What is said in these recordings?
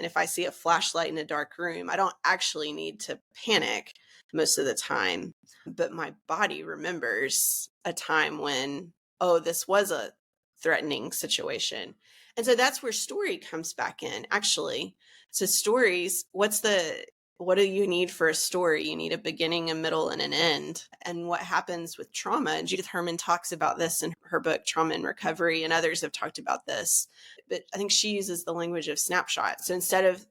And if I see a flashlight in a dark room, I don't actually need to panic most of the time. But my body remembers a time when, oh, this was a threatening situation. And so that's where story comes back in, actually. So stories, what do you need for a story? You need a beginning, a middle, and an end. And what happens with trauma, and Judith Herman talks about this in her book, Trauma and Recovery, and others have talked about this. But I think she uses the language of snapshots. So instead of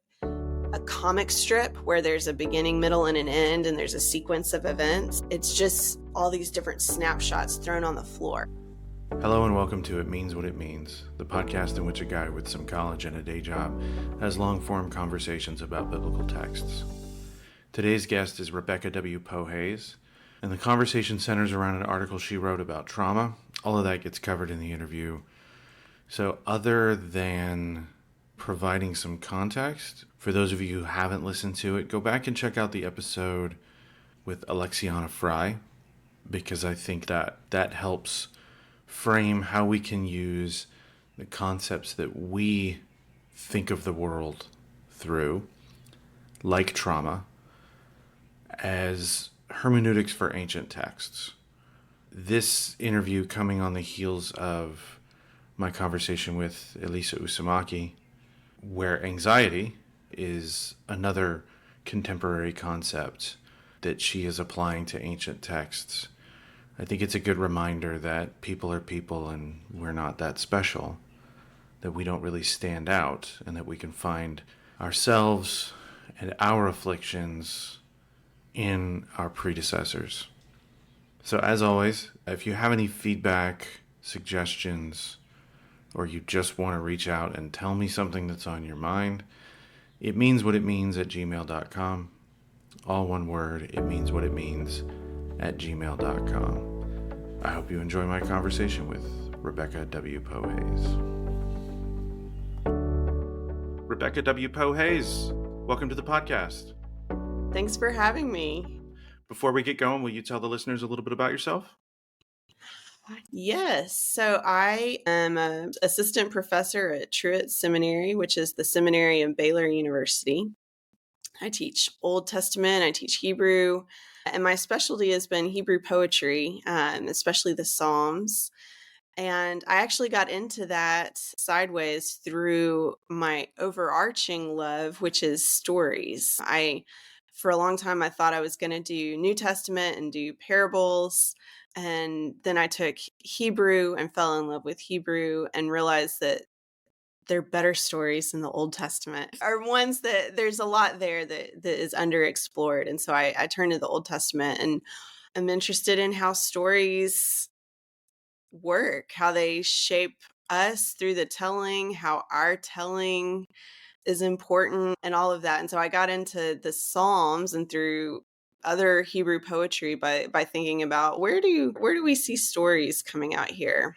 a comic strip where there's a beginning, middle, and an end, and there's a sequence of events, it's just all these different snapshots thrown on the floor. Hello and welcome to It Means What It Means, the podcast in which a guy with some college and a day job has long-form conversations about biblical texts. Today's guest is Rebecca W. Poe Hays, and the conversation centers around an article she wrote about trauma. All of that gets covered in the interview. So other than providing some context, for those of you who haven't listened to it, go back and check out the episode with Alexiana Fry, because I think that helps frame how we can use the concepts that we think of the world through, like trauma, as hermeneutics for ancient texts. This interview coming on the heels of my conversation with Elisa Usamaki, where anxiety is another contemporary concept that she is applying to ancient texts. I think it's a good reminder that people are people and we're not that special, that we don't really stand out, and that we can find ourselves and our afflictions in our predecessors. So as always, if you have any feedback, suggestions, or you just want to reach out and tell me something that's on your mind, it means what it means at gmail.com. All one word, it means what it means at gmail.com. I hope you enjoy my conversation with Rebecca W. Poe Hays. Rebecca W. Poe Hays, welcome to the podcast. Thanks for having me. Before we get going, will you tell the listeners a little bit about yourself? Yes. So I am an assistant professor at Truett Seminary, which is the seminary of Baylor University. I teach Old Testament, I teach Hebrew, and my specialty has been Hebrew poetry, especially the Psalms. And I actually got into that sideways through my overarching love, which is stories. For a long time, I thought I was going to do New Testament and do parables. And then I took Hebrew and fell in love with Hebrew and realized that they're better stories than the Old Testament, are ones that there's a lot there that is underexplored. And so I turned to the Old Testament, and I'm interested in how stories work, how they shape us through the telling, how our telling is important, and all of that. And so I got into the Psalms and through other Hebrew poetry by thinking about where do we see stories coming out here.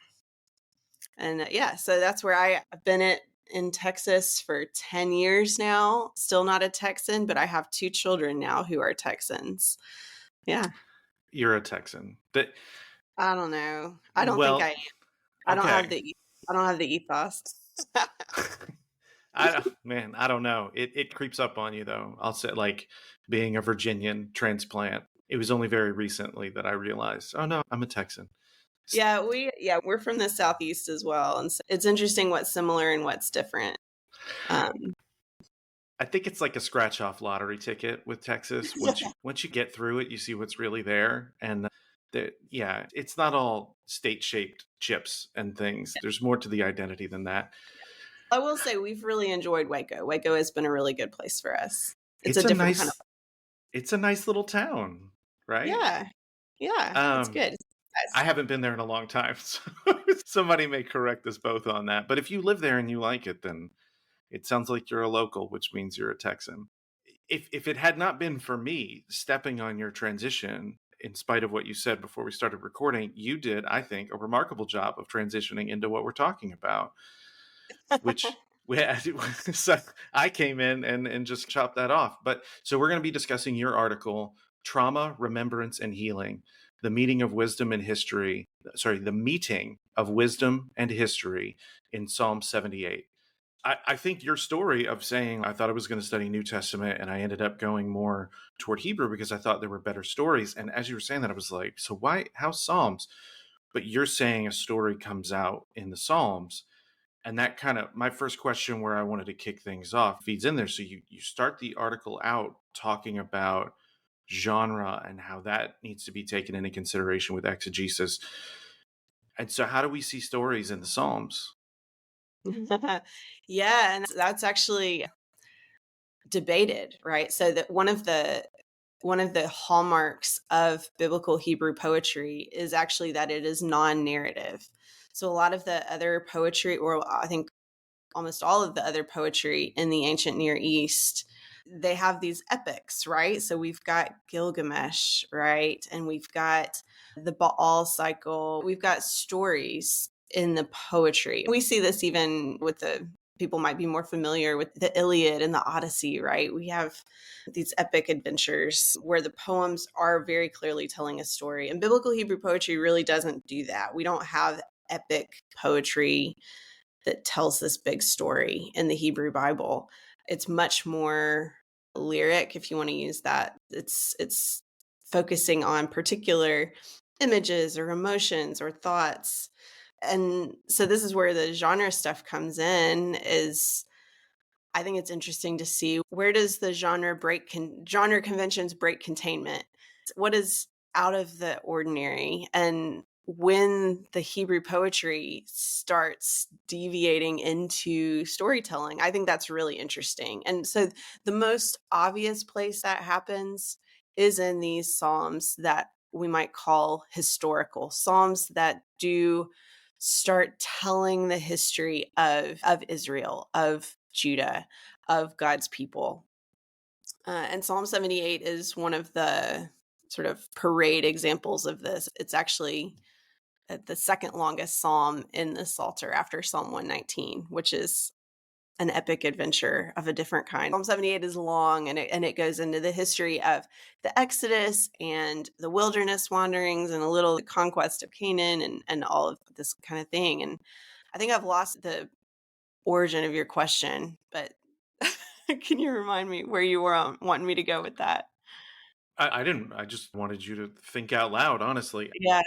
And so that's where I've been in Texas for 10 years now. Still not a Texan, but I have 2 children now who are Texans. Yeah. You're a Texan. I don't know. I don't think I am. I don't have the ethos. I don't know. It creeps up on you though. I'll say, like, being a Virginian transplant, it was only very recently that I realized, oh no, I'm a Texan. We're from the Southeast as well. And so it's interesting what's similar and what's different. I think it's like a scratch off lottery ticket with Texas. Once you get through it, you see what's really there. And it's not all state shaped chips and things. There's more to the identity than that. I will say we've really enjoyed Waco. Waco has been a really good place for us. It's a nice little town, right? Yeah, it's good. I haven't been there in a long time, so somebody may correct us both on that. But if you live there and you like it, then it sounds like you're a local, which means you're a Texan. If it had not been for me stepping on your transition, in spite of what you said before we started recording, you did, I think, a remarkable job of transitioning into what we're talking about, which so I came in and just chopped that off. But so we're going to be discussing your article, Trauma, Remembrance, and Healing. The meeting of wisdom and history in Psalm 78. I think your story of saying I thought I was going to study New Testament and I ended up going more toward Hebrew because I thought there were better stories. And as you were saying that, I was like, so why, how Psalms? But you're saying a story comes out in the Psalms. And that kind of, my first question where I wanted to kick things off feeds in there. So you start the article out talking about genre and how that needs to be taken into consideration with exegesis. And so how do we see stories in the Psalms? Yeah, and that's actually debated, right? So that one of the hallmarks of biblical Hebrew poetry is actually that it is non-narrative. So a lot of the other poetry, or I think almost all of the other poetry in the ancient Near East, they have these epics, right? So we've got Gilgamesh, right? And we've got the Baal cycle. We've got stories in the poetry. We see this even with the people might be more familiar with the Iliad and the Odyssey, right? We have these epic adventures where the poems are very clearly telling a story. And biblical Hebrew poetry really doesn't do that. We don't have epic poetry that tells this big story in the Hebrew Bible. It's much more lyric, if you want to use that. It's focusing on particular images or emotions or thoughts. And so this is where the genre stuff comes in. Is I think it's interesting to see, where does the genre conventions break containment? What is out of the ordinary? And when the Hebrew poetry starts deviating into storytelling, I think that's really interesting. And so the most obvious place that happens is in these psalms that we might call historical psalms, that do start telling the history of Israel, of Judah, of God's people. And Psalm 78 is one of the sort of parade examples of this. It's actually the second longest psalm in the Psalter after Psalm 119, which is an epic adventure of a different kind. Psalm 78 is long, and it goes into the history of the Exodus and the wilderness wanderings and a little conquest of Canaan and all of this kind of thing. And I think I've lost the origin of your question, but can you remind me where you were wanting me to go with that? I didn't, I just wanted you to think out loud, honestly. Yeah,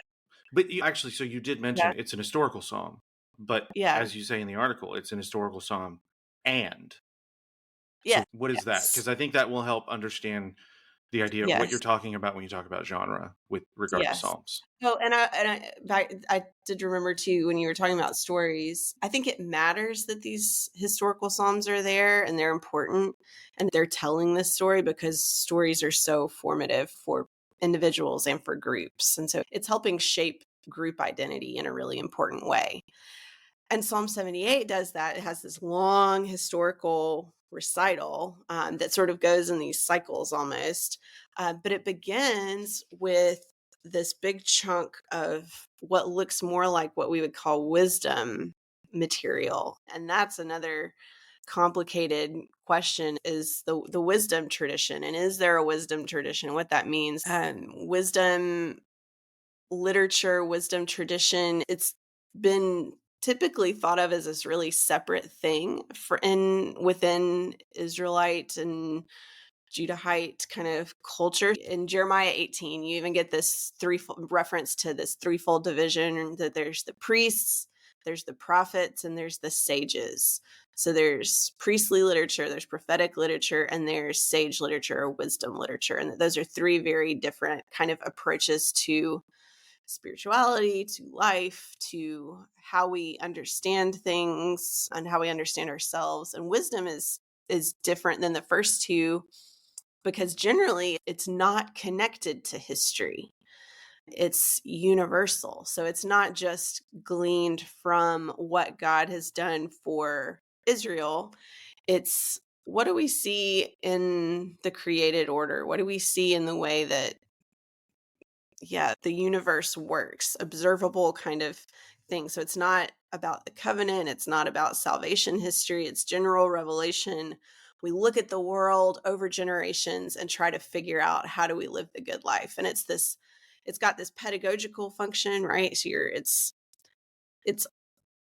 But you actually, so you did yeah, mention it's an historical psalm, but yeah, as you say in the article, it's an historical psalm. And yeah, so what is that? yes, Because I think that will help understand the idea of what you're yes. talking about when you talk about genre with regard to Yes. psalms. Oh, and I did remember too, when you were talking about stories, I think it matters that these historical psalms are there and they're important and they're telling this story, because stories are so formative for individuals and for groups. And so it's helping shape group identity in a really important way. And Psalm 78 does that. It has this long historical recital that sort of goes in these cycles almost. But it begins with this big chunk of what looks more like what we would call wisdom material. And that's another complicated question, is the wisdom tradition. And is there a wisdom tradition? What that means. Wisdom literature, wisdom tradition, it's been typically thought of as this really separate thing for in within Israelite and Judahite kind of culture. In Jeremiah 18, you even get this threefold reference to this threefold division, that there's the priests, there's the prophets, and there's the sages. So there's priestly literature, there's prophetic literature, and there's sage literature or wisdom literature. And those are three very different kind of approaches to spirituality, to life, to how we understand things and how we understand ourselves. And wisdom is different than the first two, because generally it's not connected to history. It's universal. So it's not just gleaned from what God has done for Israel. It's, what do we see in the created order? What do we see in the way that, yeah, the universe works, observable kind of thing. So it's not about the covenant, it's not about salvation history, it's general revelation. We look at the world over generations and try to figure out, how do we live the good life? And it's got this pedagogical function, right? So it's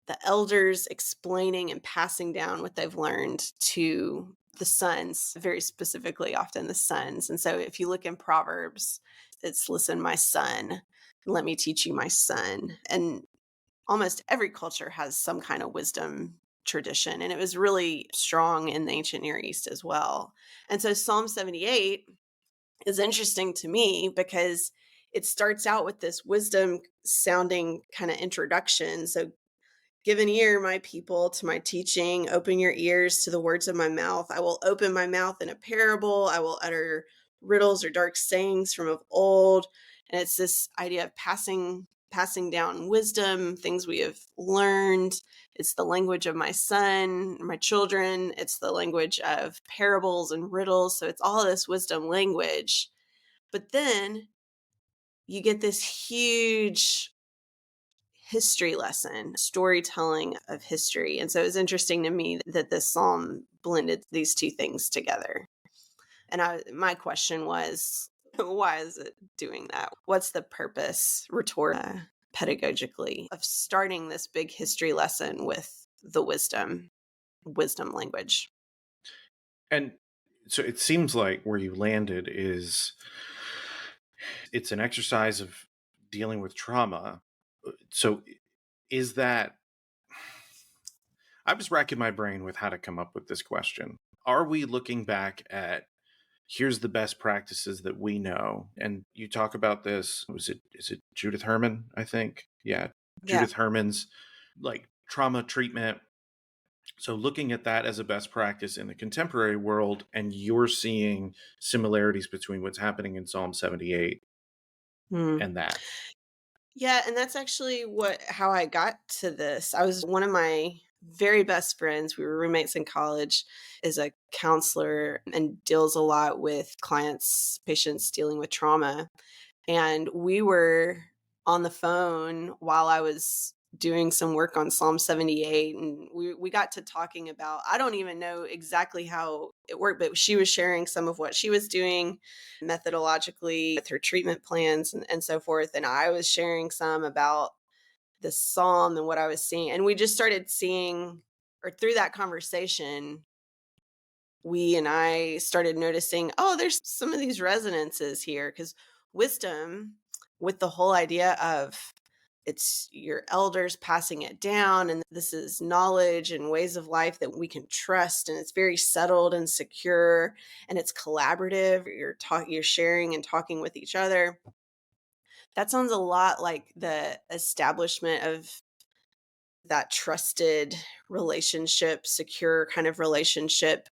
the elders explaining and passing down what they've learned to the sons, very specifically, often the sons. And so if you look in Proverbs, it's listen, my son, let me teach you, my son. And almost every culture has some kind of wisdom tradition. And it was really strong in the ancient Near East as well. And so Psalm 78 is interesting to me because it starts out with this wisdom sounding kind of introduction. So give an ear, my people, to my teaching. Open your ears to the words of my mouth. I will open my mouth in a parable. I will utter riddles or dark sayings from of old. And it's this idea of passing down wisdom, things we have learned. It's the language of my son, my children. It's the language of parables and riddles. So it's all this wisdom language. But then you get this huge history lesson, storytelling of history. And so it was interesting to me that this psalm blended these two things together. And my question was, why is it doing that? What's the purpose, pedagogically, of starting this big history lesson with the wisdom language? And so it seems like where you landed is it's an exercise of dealing with trauma. So is that, I'm just racking my brain with how to come up with this question. Are we looking back at here's the best practices that we know? And you talk about this, is it Judith Herman, I think? Yeah. Judith Herman's like trauma treatment. So looking at that as a best practice in the contemporary world, and you're seeing similarities between what's happening in Psalm 78 and that. Yeah, and that's actually how I got to this. I was one of my very best friends. We were roommates in college, is a counselor and deals a lot with patients dealing with trauma. And we were on the phone while I was doing some work on Psalm 78. And we got to talking about, I don't even know exactly how it worked, but she was sharing some of what she was doing methodologically with her treatment plans and so forth. And I was sharing some about the Psalm and what I was seeing. And we just started seeing, or through that conversation, we and I started noticing, oh, there's some of these resonances here, because wisdom, with the whole idea of it's your elders passing it down, and this is knowledge and ways of life that we can trust, and it's very settled and secure, and it's collaborative. You're sharing and talking with each other. That sounds a lot like the establishment of that trusted relationship, secure kind of relationship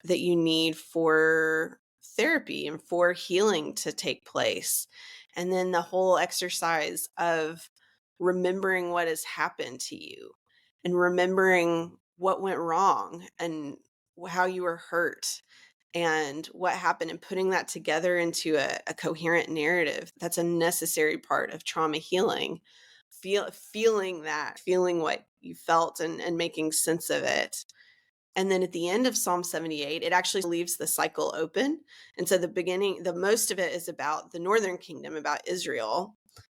that you need for therapy and for healing to take place. And then the whole exercise of remembering what has happened to you and remembering what went wrong and how you were hurt and what happened, and putting that together into a coherent narrative. That's a necessary part of trauma healing. Feeling what you felt and making sense of it. And then at the end of Psalm 78, it actually leaves the cycle open. And so the most of it is about the northern kingdom, about Israel.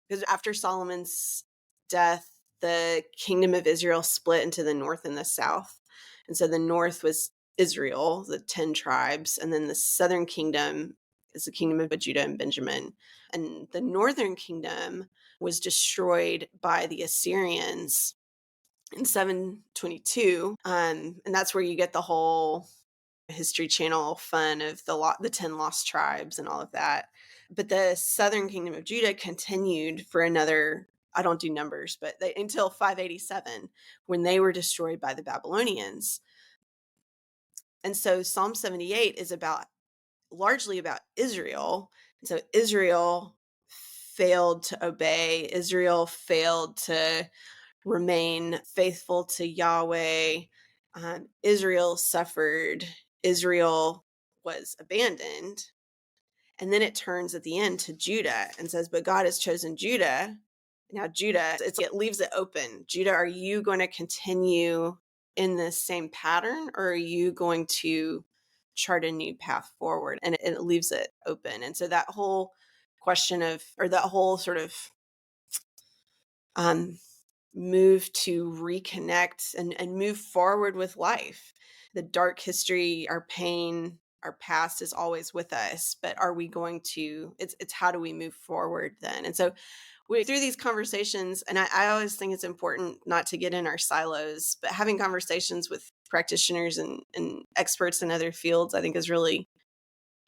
Because after Solomon's death, the kingdom of Israel split into the north and the south. And so the north was Israel, the 10 tribes. And then the southern kingdom is the kingdom of Judah and Benjamin. And the northern kingdom was destroyed by the Assyrians in 722, and that's where you get the whole History Channel fun of the 10 lost tribes and all of that. But the southern kingdom of Judah continued for another, I don't do numbers, but until 587, when they were destroyed by the Babylonians. And so Psalm 78 is largely about Israel. And so Israel failed to obey. Israel failed to remain faithful to Yahweh. Israel suffered. Israel was abandoned. And then it turns at the end to Judah and says, but God has chosen Judah. Now Judah, it leaves it open. Judah, are you going to continue in this same pattern, or are you going to chart a new path forward? And it leaves it open. And so that whole question that whole sort of move to reconnect and move forward with life. The dark history, our pain, our past is always with us, but are we going to, it's how do we move forward then? And so we through these conversations, and I always think it's important not to get in our silos, but having conversations with practitioners and experts in other fields, I think is really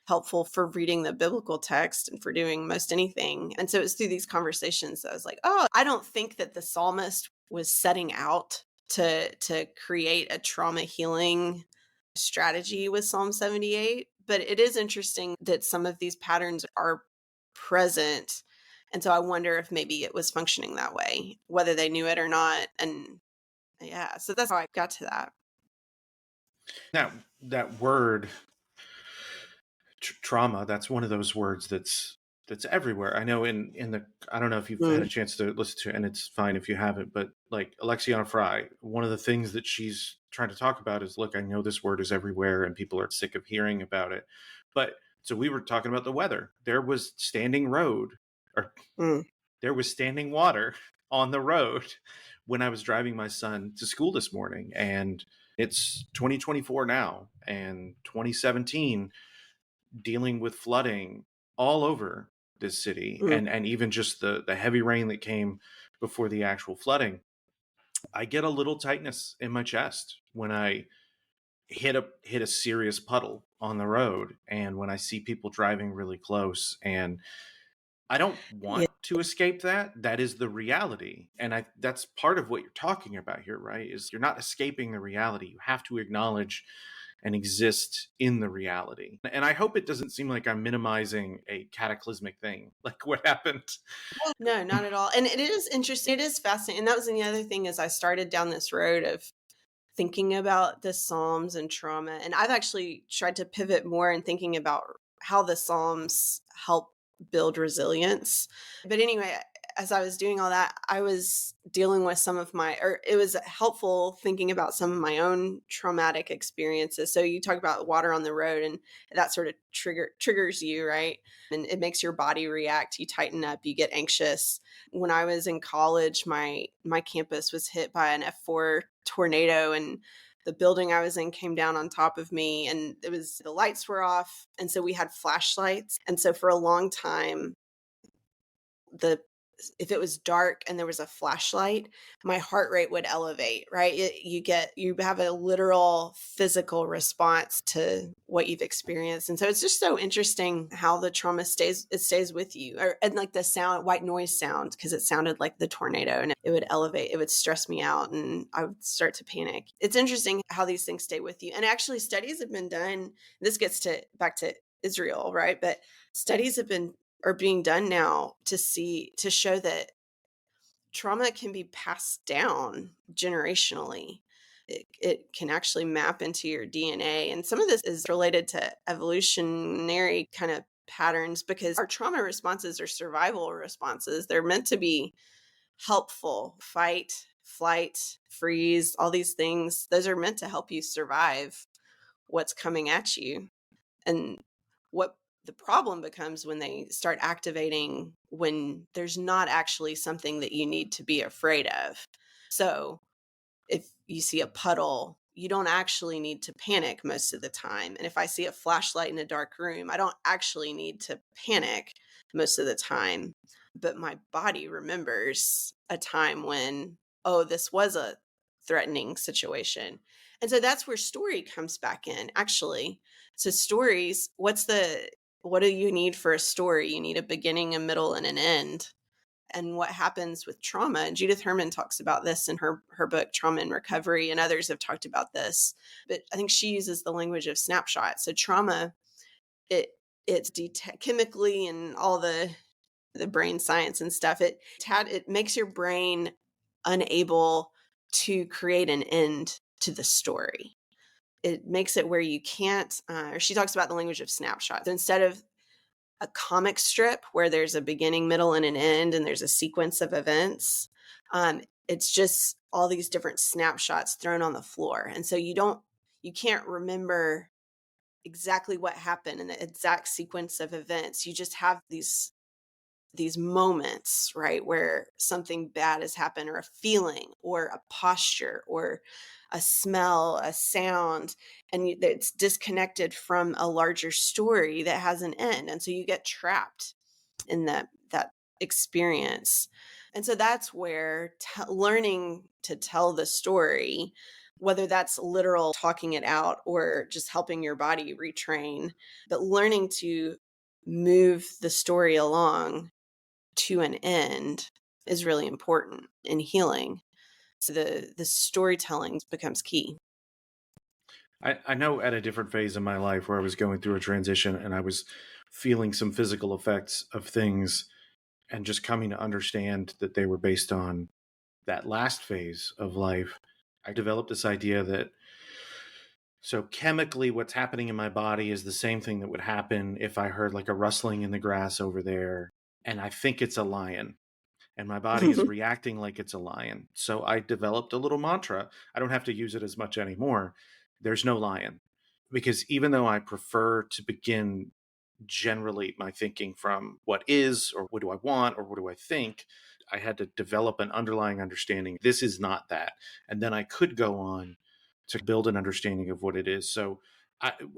helpful for reading the biblical text and for doing most anything. And so it's through these conversations that I was like, oh, I don't think that the psalmist was setting out to create a trauma healing strategy with Psalm 78, but it is interesting that some of these patterns are present. And so I wonder if maybe it was functioning that way, whether they knew it or not. And yeah, so that's how I got to that. That word trauma, that's one of those words that's everywhere. I know in the, I don't know if you've had a chance to listen to it, and it's fine if you haven't, but like Alexiana Fry, one of the things that she's trying to talk about is, look, I know this word is everywhere and people are sick of hearing about it. But so we were talking about the weather. There was standing road, or there was standing water on the road when I was driving my son to school this morning. And it's 2024 now, and 2017 dealing with flooding all over this city, and even just the heavy rain that came before the actual flooding. I get a little tightness in my chest when I hit a serious puddle on the road, and when I see people driving really close. And I don't Yeah. want to escape that. That is the reality. And that's part of what you're talking about here, right? Is you're not escaping the reality. You have to acknowledge and exist in the reality. And I hope it doesn't seem like I'm minimizing a cataclysmic thing like what happened. No, not at all. And it is interesting. It is fascinating. And that was the other thing as I started down this road of thinking about the Psalms and trauma. And I've actually tried to pivot more in thinking about how the Psalms help build resilience. But anyway, as I was doing all that, I was dealing with some of my, or it was helpful thinking about some of my own traumatic experiences. So you talk about water on the road, and that sort of triggers you, right? And it makes your body react. You tighten up, you get anxious. When I was in college, my campus was hit by an F4 tornado, and the building I was in came down on top of me, and the lights were off. And so we had flashlights. And so for a long time, if it was dark and there was a flashlight, my heart rate would elevate, right? You have a literal physical response to what you've experienced. And so it's just so interesting how the trauma stays with you. And like the sound, white noise sound, because it sounded like the tornado, and it would elevate, it would stress me out, and I would start to panic. It's interesting how these things stay with you. And actually studies have been done. This gets back to Israel, right? But studies are being done now to show that trauma can be passed down generationally. It can actually map into your DNA. And some of this is related to evolutionary kind of patterns, because our trauma responses are survival responses. They're meant to be helpful. Fight, flight, freeze, all these things. Those are meant to help you survive what's coming at you. And what the problem becomes when they start activating when there's not actually something that you need to be afraid of. So if you see a puddle, you don't actually need to panic most of the time. And if I see a flashlight in a dark room, I don't actually need to panic most of the time. But my body remembers a time when, oh, this was a threatening situation. And so that's where story comes back in, actually. So stories, what do you need for a story? You need a beginning, a middle, and an end. And what happens with trauma, and Judith Herman talks about this in her book Trauma and Recovery, and others have talked about this, but I think she uses the language of snapshot. So trauma, it's chemically and all the brain science and stuff, it makes your brain unable to create an end to the story. It makes it where you can't, or she talks about the language of snapshot. So instead of a comic strip where there's a beginning, middle, and an end, and there's a sequence of events, it's just all these different snapshots thrown on the floor. And so you can't remember exactly what happened in the exact sequence of events. You just have these these moments, right, where something bad has happened, or a feeling, or a posture, or a smell, a sound, and it's disconnected from a larger story that has an end. And so you get trapped in that experience. And so that's where learning to tell the story, whether that's literal talking it out or just helping your body retrain, but learning to move the story along to an end is really important in healing. So the storytelling becomes key. I know at a different phase in my life where I was going through a transition and I was feeling some physical effects of things and just coming to understand that they were based on that last phase of life. I developed this idea that so chemically what's happening in my body is the same thing that would happen if I heard like a rustling in the grass over there and I think it's a lion and my body is reacting like it's a lion. So I developed a little mantra. I don't have to use it as much anymore. There's no lion. Because even though I prefer to begin generally my thinking from what is, or what do I want, or what do I think, I had to develop an underlying understanding. This is not that. And then I could go on to build an understanding of what it is. So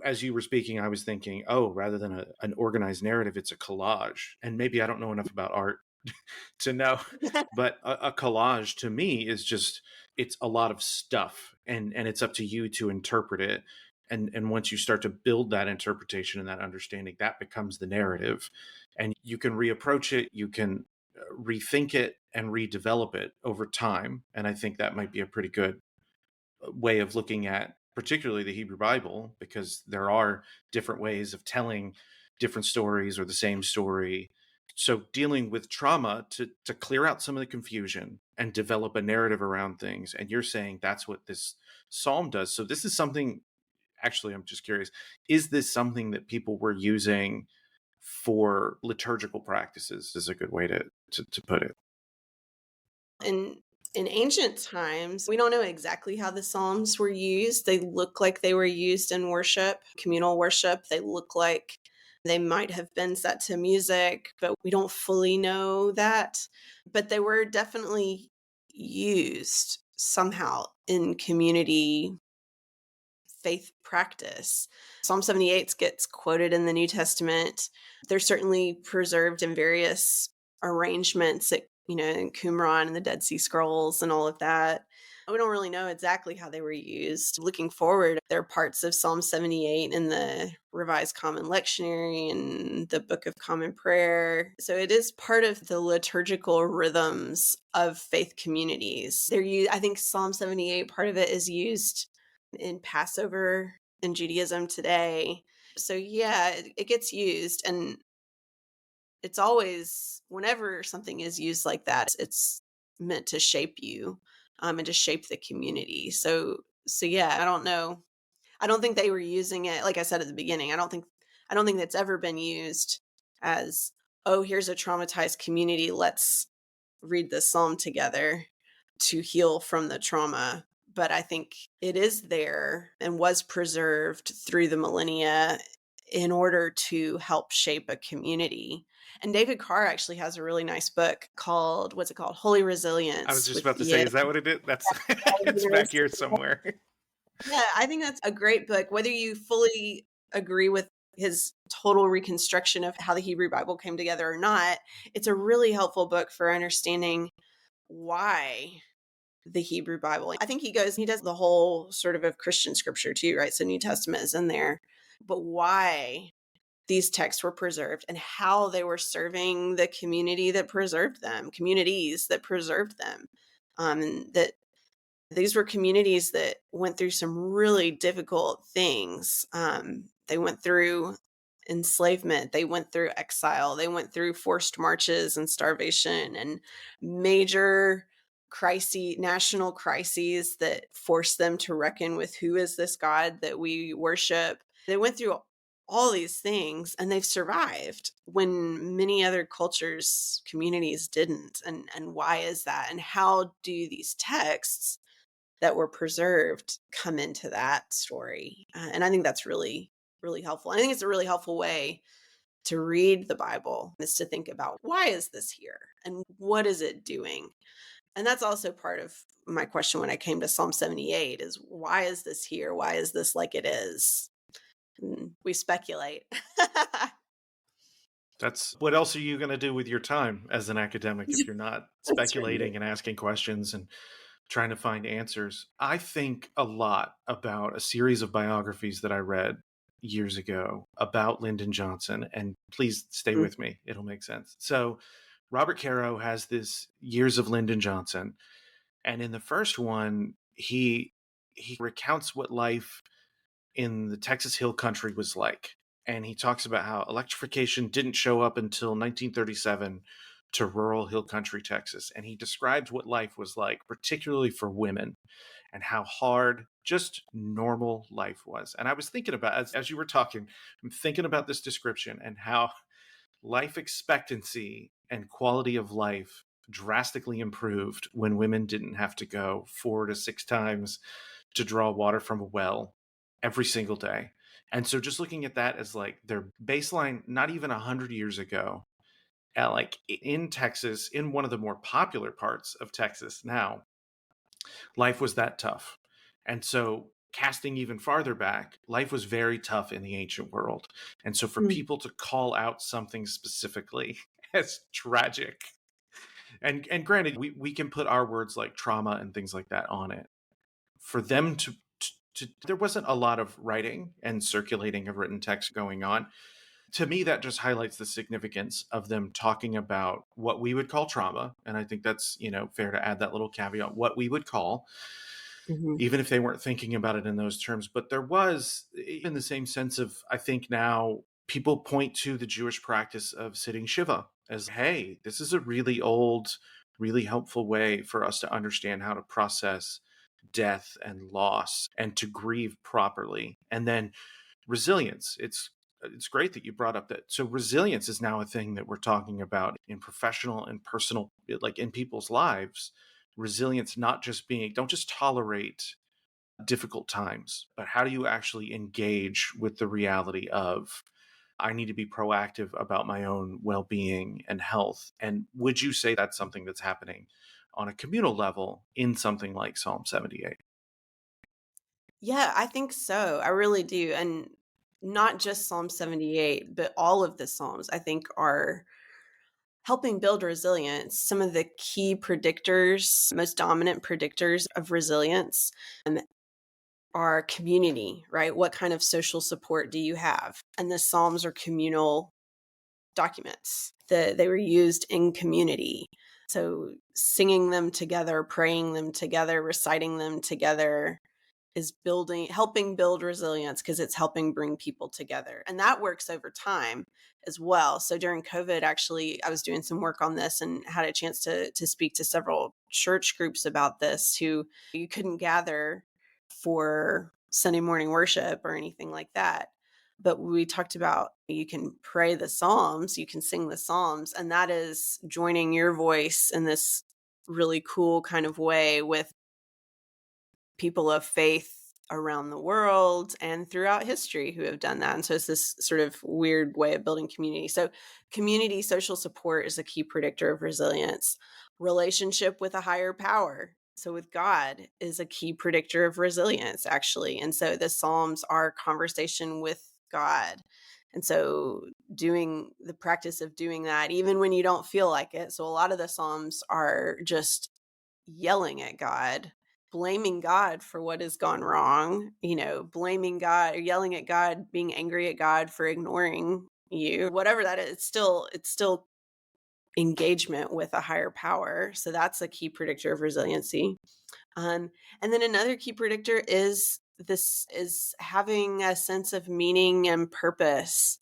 as you were speaking, I was thinking, oh, rather than an organized narrative, it's a collage. And maybe I don't know enough about art to know, but a collage to me is just, it's a lot of stuff, and it's up to you to interpret it. And once you start to build that interpretation and that understanding, that becomes the narrative, and you can reapproach it, you can rethink it and redevelop it over time. And I think that might be a pretty good way of looking at particularly the Hebrew Bible, because there are different ways of telling different stories or the same story. So dealing with trauma to clear out some of the confusion and develop a narrative around things. And you're saying that's what this psalm does. So this is something, actually, I'm just curious, is this something that people were using for liturgical practices, is a good way to put it? In ancient times, we don't know exactly how the Psalms were used. They look like they were used in worship, communal worship. They look like they might have been set to music, but we don't fully know that. But they were definitely used somehow in community faith practice. Psalm 78 gets quoted in the New Testament. They're certainly preserved in various arrangements at, in Qumran and the Dead Sea Scrolls and all of that. We don't really know exactly how they were used. Looking forward, there are parts of Psalm 78 in the Revised Common Lectionary and the Book of Common Prayer. So it is part of the liturgical rhythms of faith communities. I think Psalm 78, part of it is used in Passover in Judaism today. So yeah, it gets used, and it's always, whenever something is used like that, it's meant to shape you, and to shape the community. So yeah, I don't know. I don't think they were using it, like I said at the beginning. I don't think that's ever been used as, oh, here's a traumatized community, let's read this psalm together to heal from the trauma. But I think it is there and was preserved through the millennia in order to help shape a community. And David Carr actually has a really nice book called, what's it called? Holy I was Resilience, just with about to say, is that what it is? That's it's back here somewhere. Yeah, I think that's a great book. Whether you fully agree with his total reconstruction of how the Hebrew Bible came together or not, it's a really helpful book for understanding why the Hebrew Bible. I think he does the whole sort of Christian scripture too, right? So New Testament is in there, but why these texts were preserved and how they were serving the communities that preserved them. And that these were communities that went through some really difficult things. They went through enslavement, they went through exile, they went through forced marches and starvation and major national crises that forced them to reckon with, who is this God that we worship. They went through all these things, and they've survived when many other cultures, communities didn't. And why is that? And how do these texts that were preserved come into that story? And I think that's really, really helpful. I think it's a really helpful way to read the Bible is to think about, why is this here? And what is it doing? And that's also part of my question when I came to Psalm 78 is, why is this here? Why is this like it is? And we speculate. That's what else are you going to do with your time as an academic if you're not That's right. speculating and asking questions and trying to find answers? I think a lot about a series of biographies that I read years ago about Lyndon Johnson, and please stay Mm, with me, it'll make sense. So Robert Caro has this Years of Lyndon Johnson, and in the first one he recounts what life in the Texas Hill Country was like. And he talks about how electrification didn't show up until 1937 to rural Hill Country, Texas. And he describes what life was like, particularly for women, and how hard just normal life was. And I was thinking about, as you were talking, I'm thinking about this description and how life expectancy and quality of life drastically improved when women didn't have to go 4 to 6 times to draw water from a well every single day. And so just looking at that as like their baseline, not even 100 years ago, like in Texas, in one of the more popular parts of Texas now, life was that tough. And so casting even farther back, life was very tough in the ancient world. And so for mm, people to call out something specifically as tragic, and granted, we can put our words like trauma and things like that on it. For them to there wasn't a lot of writing and circulating of written text going on. To me, that just highlights the significance of them talking about what we would call trauma. And I think that's, fair to add that little caveat, what we would call, mhm, even if they weren't thinking about it in those terms. But there was, in the same sense of, I think now people point to the Jewish practice of sitting Shiva as, hey, this is a really old, really helpful way for us to understand how to process death and loss and to grieve properly. And then resilience. It's great that you brought up that. So resilience is now a thing that we're talking about in professional and personal, like in people's lives. Resilience, not just being, don't just tolerate difficult times, but how do you actually engage with the reality of, I need to be proactive about my own well-being and health? And would you say that's something that's happening on a communal level in something like Psalm 78? Yeah, I think so. I really do. And not just Psalm 78, but all of the Psalms, I think, are helping build resilience. Some of the key predictors, most dominant predictors of resilience, are community, right? What kind of social support do you have? And the Psalms are communal documents that they were used in community. So singing them together, praying them together, reciting them together is helping build resilience because it's helping bring people together. And that works over time as well. So during COVID, actually, I was doing some work on this and had a chance to speak to several church groups about this who you couldn't gather for Sunday morning worship or anything like that. But we talked about you can pray the Psalms, you can sing the Psalms, and that is joining your voice in this really cool kind of way with people of faith around the world and throughout history who have done that. And so it's this sort of weird way of building community. So community social support is a key predictor of resilience. Relationship with a higher power, so with God, is a key predictor of resilience, actually. And so the Psalms are conversation with God. And so doing the practice of doing that, even when you don't feel like it. So a lot of the Psalms are just yelling at God, blaming God for what has gone wrong, blaming God, or yelling at God, being angry at God for ignoring you, whatever that is. It's still engagement with a higher power. So that's a key predictor of resiliency. And then another key predictor is having a sense of meaning and purpose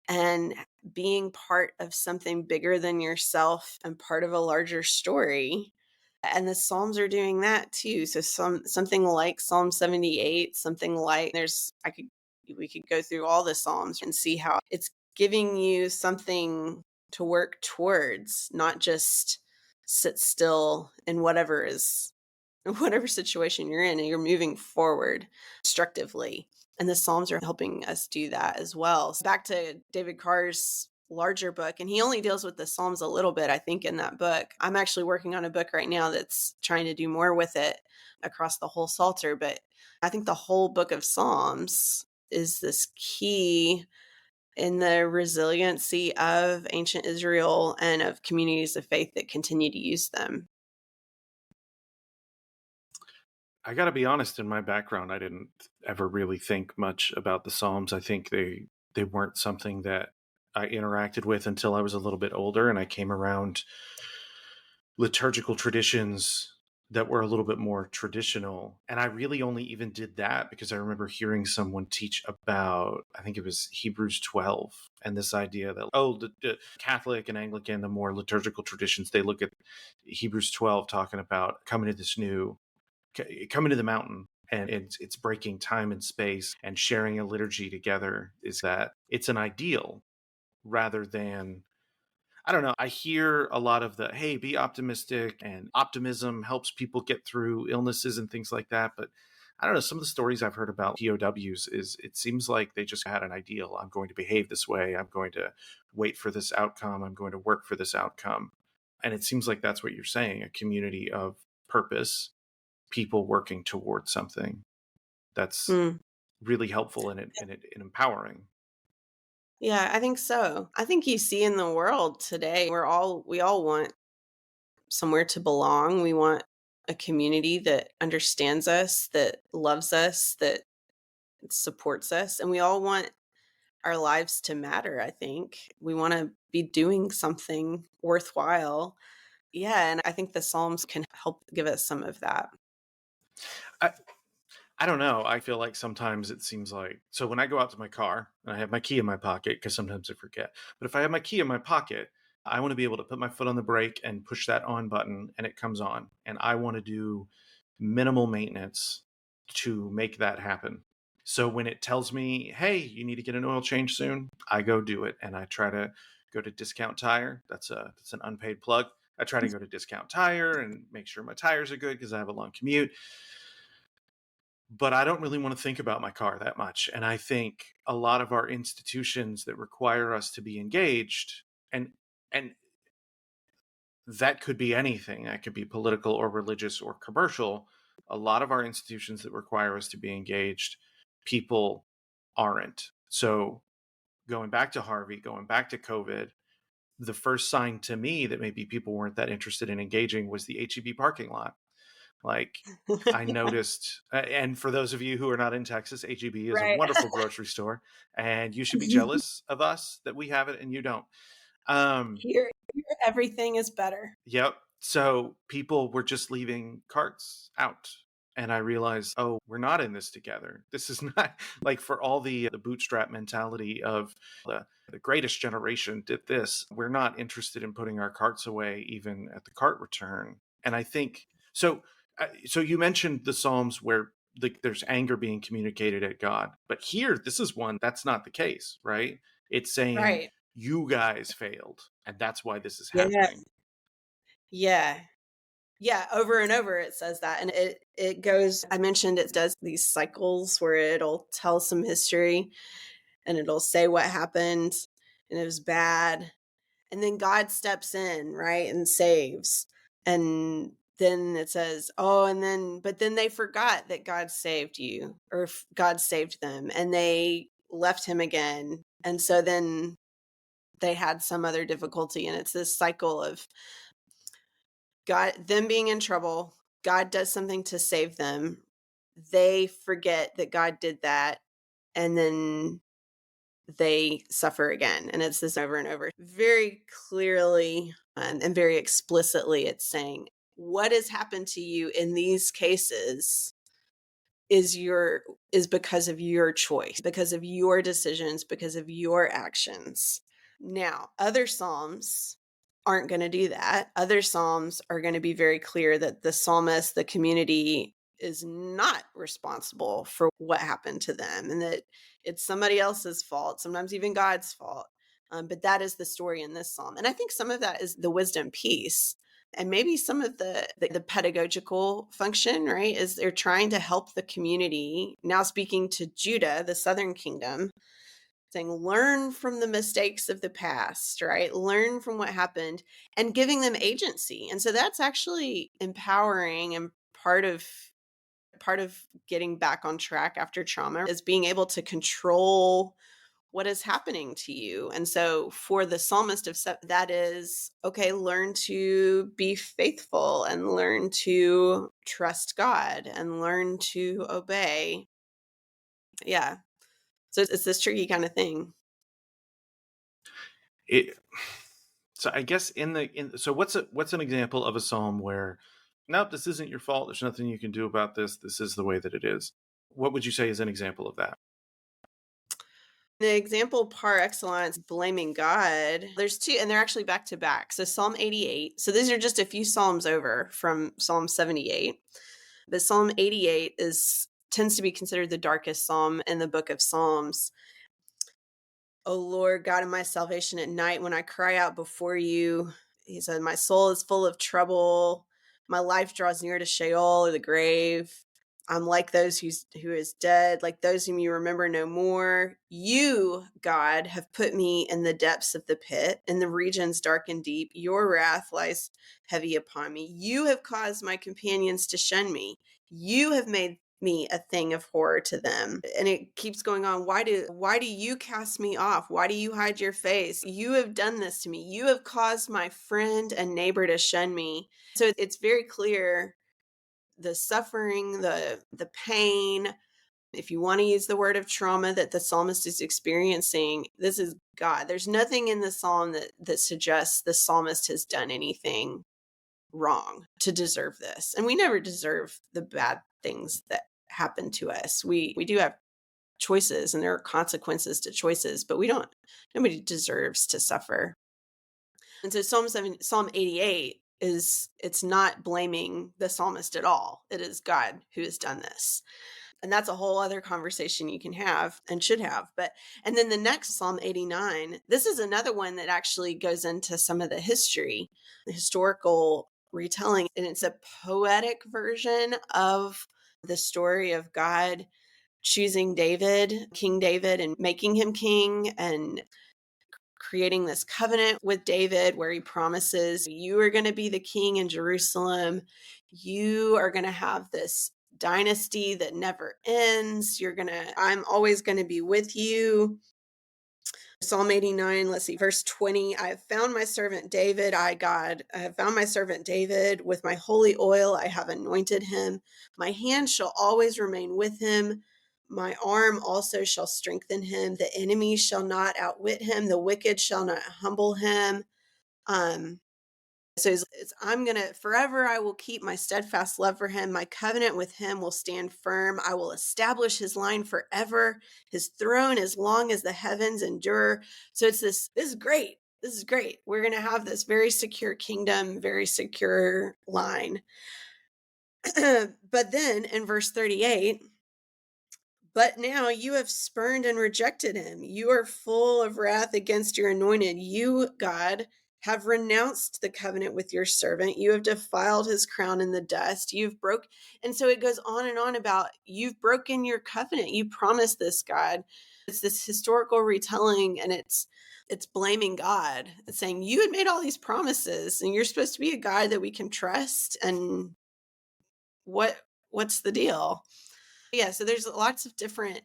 and being part of something bigger than yourself and part of a larger story. And the Psalms are doing that too. So something like Psalm 78, something like we could go through all the Psalms and see how it's giving you something to work towards, not just sit still in whatever situation you're in, and you're moving forward constructively. And the Psalms are helping us do that as well. So back to David Carr's larger book, and he only deals with the Psalms a little bit, I think, in that book. I'm actually working on a book right now that's trying to do more with it across the whole Psalter. But I think the whole book of Psalms is this key in the resiliency of ancient Israel and of communities of faith that continue to use them. I got to be honest, in my background, I didn't ever really think much about the Psalms. I think they weren't something that I interacted with until I was a little bit older and I came around liturgical traditions that were a little bit more traditional. And I really only even did that because I remember hearing someone teach about, I think it was Hebrews 12, and this idea that, the Catholic and Anglican, the more liturgical traditions, they look at Hebrews 12 talking about coming to the mountain, and it's breaking time and space and sharing a liturgy together, is that it's an ideal rather than, I don't know. I hear a lot of the, hey, be optimistic, and optimism helps people get through illnesses and things like that. But I don't know. Some of the stories I've heard about POWs is it seems like they just had an ideal. I'm going to behave this way. I'm going to wait for this outcome. I'm going to work for this outcome. And it seems like that's what you're saying, a community of purpose, people working towards something that's Mm. really helpful and empowering. Yeah, I think so. I think you see in the world today, we all want somewhere to belong. We want a community that understands us, that loves us, that supports us, and we all want our lives to matter, I think. We want to be doing something worthwhile. Yeah, and I think the Psalms can help give us some of that. I, I don't know. I feel like sometimes it seems like, so when I go out to my car and I have my key in my pocket, because sometimes I forget, but if I have my key in my pocket, I want to be able to put my foot on the brake and push that on button and it comes on. And I want to do minimal maintenance to make that happen. So when it tells me, hey, you need to get an oil change soon, I go do it. And I try to go to Discount Tire. That's an unpaid plug. I try to go to Discount Tire and make sure my tires are good because I have a long commute. But I don't really want to think about my car that much. And I think a lot of our institutions that require us to be engaged, and that could be anything, that could be political or religious or commercial. A lot of our institutions that require us to be engaged, people aren't. So going back to Harvey, going back to COVID, the first sign to me that maybe people weren't that interested in engaging was the HEB parking lot. Like, I noticed, and for those of you who are not in Texas, HEB is a Right. wonderful grocery store, and you should be jealous of us that we have it and you don't. Here everything is better. Yep. So people were just leaving carts out. And I realized, oh, we're not in this together. This is not like, for all the bootstrap mentality of the greatest generation did this. We're not interested in putting our carts away, even at the cart return. And I think so. So you mentioned the Psalms where there's anger being communicated at God, but here, this is one that's not the case, right? It's saying Right. you guys failed, and that's why this is Yeah. happening. Yeah. Yeah, over and over it says that. And it goes, I mentioned it does these cycles where it'll tell some history and it'll say what happened and it was bad. And then God steps in, right, and saves. And then it says, oh, but then they forgot that God saved you, or God saved them, and they left him again. And so then they had some other difficulty. And it's this cycle of God, them being in trouble, God does something to save them. They forget that God did that, and then they suffer again. And it's this over and over. Very clearly and very explicitly, it's saying, what has happened to you in these cases is because of your choice, because of your decisions, because of your actions. Now, other psalms aren't going to do that. Other psalms are going to be very clear that the psalmist, the community, is not responsible for what happened to them and that it's somebody else's fault, sometimes even God's fault. But that is the story in this psalm. And I think some of that is the wisdom piece. And maybe some of the pedagogical function, right, is they're trying to help the community. Now speaking to Judah, the southern kingdom, saying, learn from the mistakes of the past, right? Learn from what happened and giving them agency. And so that's actually empowering, and part of getting back on track after trauma is being able to control what is happening to you. And so for the psalmist that is, okay, learn to be faithful and learn to trust God and learn to obey. Yeah. So it's this tricky kind of thing. It, so I guess so what's an example of a psalm where, nope, this isn't your fault. There's nothing you can do about this. This is the way that it is. What would you say is an example of that? The example par excellence, blaming God, there's two, and they're actually back to back. So Psalm 88. So these are just a few Psalms over from Psalm 78. But Psalm 88 tends to be considered the darkest Psalm in the book of Psalms. O Lord, God of my salvation, at night when I cry out before you, he said, my soul is full of trouble. My life draws near to Sheol, or the grave. I'm like those who is dead, like those whom you remember no more. You, God, have put me in the depths of the pit, in the regions dark and deep. Your wrath lies heavy upon me. You have caused my companions to shun me. You have made me a thing of horror to them. And it keeps going on. Why do you cast me off? Why do you hide your face? You have done this to me. You have caused my friend and neighbor to shun me. So it's very clear, the suffering, the pain, if you want to use the word of trauma that the psalmist is experiencing, this is God. There's nothing in the psalm that suggests the psalmist has done anything wrong to deserve this. And we never deserve the bad things that happen to us. We do have choices, and there are consequences to choices, but nobody deserves to suffer. And so Psalm 88 it's not blaming the psalmist at all. It is God who has done this. And that's a whole other conversation you can have and should have. And then the next Psalm 89, this is another one that actually goes into some of the historical retelling. And it's a poetic version of the story of God choosing King David, and making him king, and creating this covenant with David where he promises, you are going to be the king in Jerusalem. You are going to have this dynasty that never ends. I'm always going to be with you. Psalm 89, let's see, verse 20. I have found my servant David. God, I have found my servant David. With my holy oil, I have anointed him. My hand shall always remain with him. My arm also shall strengthen him. The enemy shall not outwit him. The wicked shall not humble him. So I'm going to forever, I will keep my steadfast love for him. My covenant with him will stand firm. I will establish his line forever. His throne as long as the heavens endure. So this is great. This is great. We're going to have this very secure kingdom, very secure line. But then in verse 38, but now you have spurned and rejected him. You are full of wrath against your anointed. You, God, have renounced the covenant with your servant. You have defiled his crown in the dust. And so it goes on and on about, you've broken your covenant. You promised this, God. It's this historical retelling, and it's blaming God. It's saying, you had made all these promises, and you're supposed to be a God that we can trust. And what's the deal? Yeah, so there's lots of different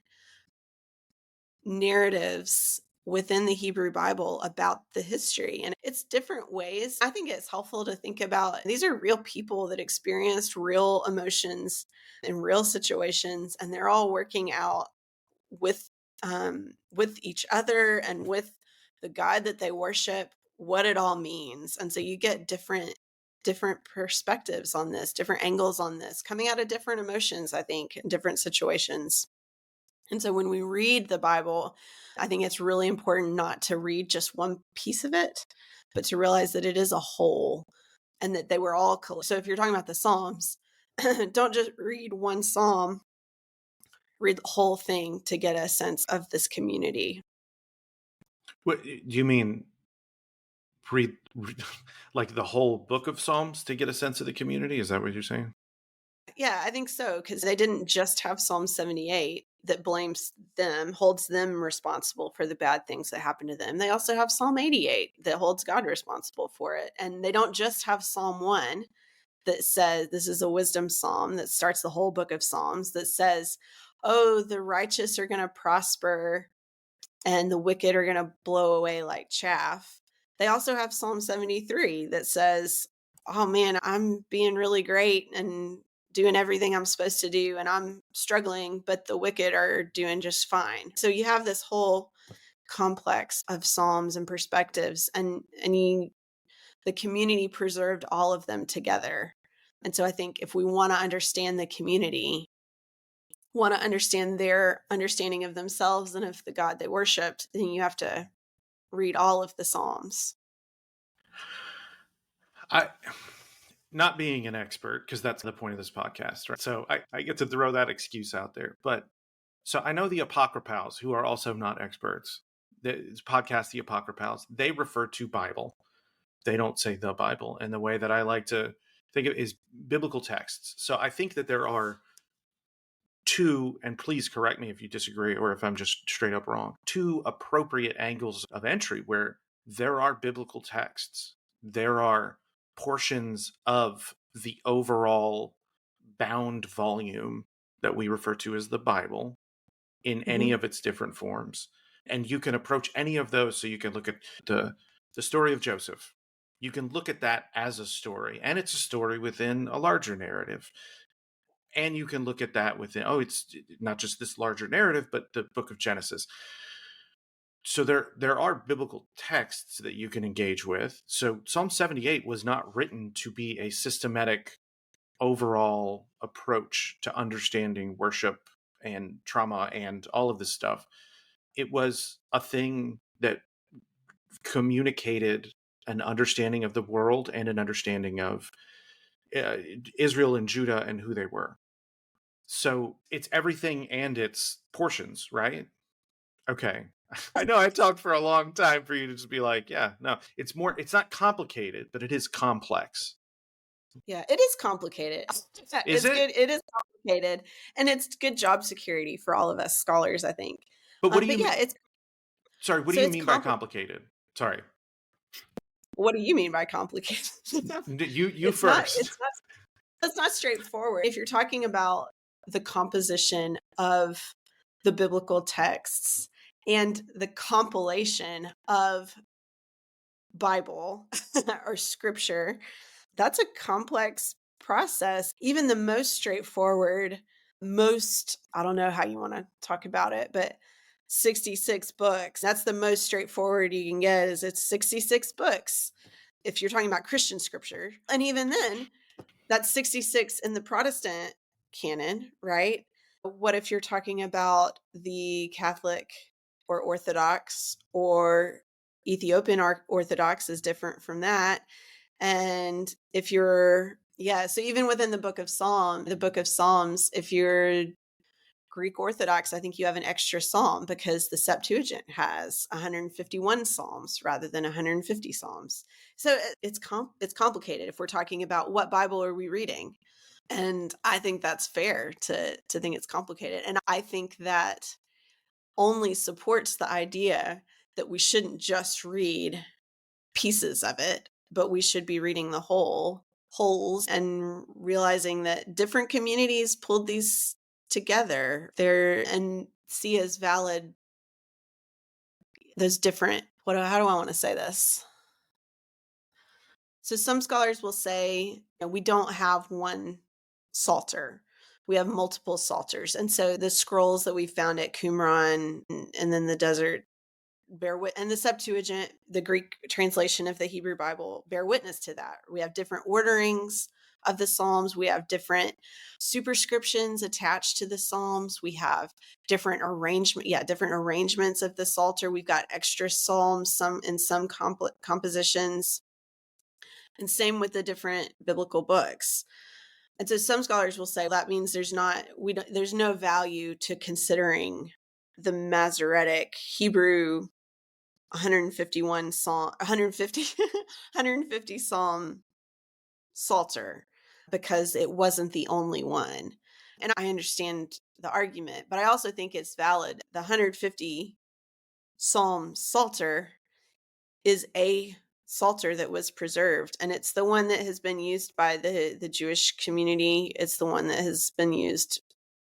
narratives within the Hebrew Bible about the history, and it's different ways. I think it's helpful to think about, these are real people that experienced real emotions in real situations, and they're all working out with each other and with the God that they worship, what it all means. And so you get different perspectives on this, different angles on this, coming out of different emotions, I think, in different situations. And so when we read the Bible, I think it's really important not to read just one piece of it, but to realize that it is a whole, and that they were all. So if you're talking about the Psalms, don't just read one Psalm, read the whole thing to get a sense of this community. What do you mean? read like the whole book of Psalms to get a sense of the community? Is that what you're saying? Yeah, I think so, because they didn't just have Psalm 78 that blames them, holds them responsible for the bad things that happen to them. They also have Psalm 88 that holds God responsible for it. And they don't just have Psalm 1 that says, this is a wisdom psalm that starts the whole book of Psalms, that says, oh, the righteous are going to prosper and the wicked are going to blow away like chaff. They also have Psalm 73 that says, oh man, I'm being really great and doing everything I'm supposed to do, and I'm struggling, but the wicked are doing just fine. So you have this whole complex of Psalms and perspectives, and the community preserved all of them together. And so I think if we want to understand the community, want to understand their understanding of themselves and of the God they worshiped, then you have to read all of the Psalms. I, not being an expert, because that's the point of this podcast, right? So I get to throw that excuse out there. But so I know the Apocryphals, who are also not experts. This podcast, the Apocryphals, they refer to Bible. They don't say the Bible. And the way that I like to think of it is biblical texts. So I think that there are two, and please correct me if you disagree or if I'm just straight up wrong, two appropriate angles of entry where there are biblical texts. There are portions of the overall bound volume that we refer to as the Bible in any of its different forms. And you can approach any of those. So you can look at the story of Joseph. You can look at that as a story, and it's a story within a larger narrative. And you can look at that within, it's not just this larger narrative, but the book of Genesis. So there are biblical texts that you can engage with. So Psalm 78 was not written to be a systematic overall approach to understanding worship and trauma and all of this stuff. It was a thing that communicated an understanding of the world and an understanding of Israel and Judah and who they were. So it's everything and its portions, right? Okay. I know I talked for a long time for you to just be like, yeah, no, it's not complicated, but it is complex. Yeah, it is complicated. Is it? Good. It is complicated, and it's good job security for all of us scholars, I think. But what do you But yeah, mean? it's Sorry, what so do you it's mean by complicated? Sorry. What do you mean by complicated? You it's first. it's not straightforward. If you're talking about the composition of the biblical texts and the compilation of Bible or scripture, that's a complex process. Even the most straightforward, I don't know how you want to talk about it, but 66 books, that's the most straightforward you can get, is it's 66 books if you're talking about Christian scripture. And even then, that's 66 in the Protestant canon, right? What if you're talking about the Catholic or Orthodox, or Ethiopian Orthodox is different from that. And if you're, so even within the book of Psalms, if you're Greek Orthodox, I think you have an extra psalm because the Septuagint has 151 psalms rather than 150 psalms. So it's complicated if we're talking about what Bible are we reading. And I think that's fair to think it's complicated. And I think that only supports the idea that we shouldn't just read pieces of it, but we should be reading the wholes and realizing that different communities pulled these together and see as valid those different, how do I want to say this? So some scholars will say we don't have one psalter. We have multiple psalters. And so the scrolls that we found at Qumran and then the desert and the Septuagint, the Greek translation of the Hebrew Bible, bear witness to that. We have different orderings of the Psalms. We have different superscriptions attached to the Psalms. We have different arrangements of the Psalter. We've got extra Psalms, some compositions, and same with the different biblical books. And so some scholars will say that means there's no value to considering the Masoretic Hebrew 151 psalm 150 150 psalm psalter because it wasn't the only one. And I understand the argument, but I also think it's valid. The 150 psalm psalter is a psalter that was preserved, and it's the one that has been used by the Jewish community. It's the one that has been used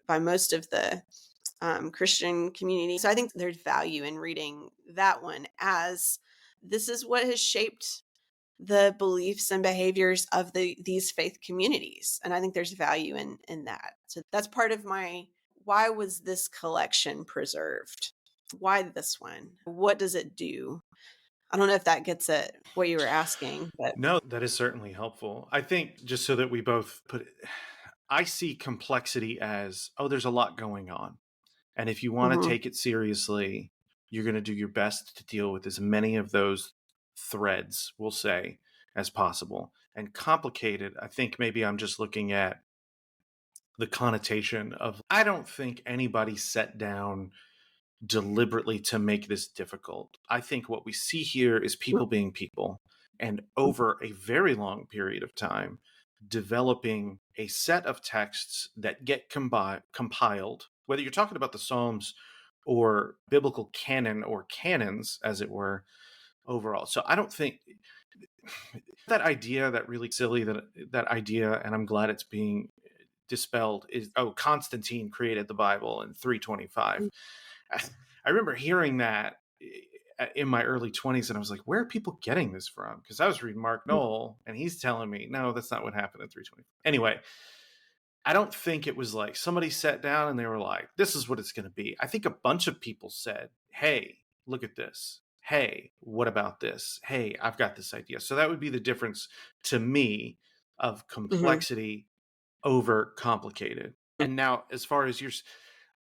by most of the Christian community. So I think there's value in reading that one, as this is what has shaped the beliefs and behaviors of these faith communities. And I think there's value in that. So that's part of my, why was this collection preserved? Why this one? What does it do? I don't know if that gets at what you were asking, but No, that is certainly helpful. I think just so that we both put it, I see complexity as, oh, there's a lot going on. And if you want to mhm, take it seriously, you're going to do your best to deal with as many of those threads, we'll say, as possible. And complicated, I think maybe I'm just looking at the connotation of, I don't think anybody sat down deliberately to make this difficult. I think what we see here is people being people, and over a very long period of time, developing a set of texts that get compiled, whether you're talking about the Psalms or biblical canon or canons, as it were, overall. So I don't think that idea, that really silly, that idea, and I'm glad it's being dispelled, is, oh, Constantine created the Bible in 325. I remember hearing that in my early 20s, and I was like, where are people getting this from? Because I was reading Mark Knoll, and he's telling me, no, that's not what happened in 320. Anyway, I don't think it was like somebody sat down and they were like, this is what it's going to be. I think a bunch of people said, hey, look at this. Hey, what about this? Hey, I've got this idea. So that would be the difference to me of mhm, complexity over complicated. And now, as far as yours,